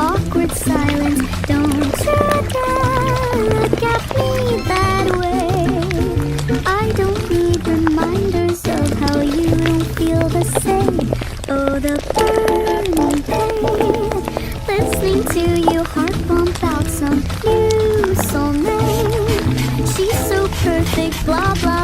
awkward silence. Don't you dare look at me that way. I don't need reminders of how you don't feel the same. Oh, the burning pain, listening to your heart pump out some new soulmate. She's so perfect, blah blah.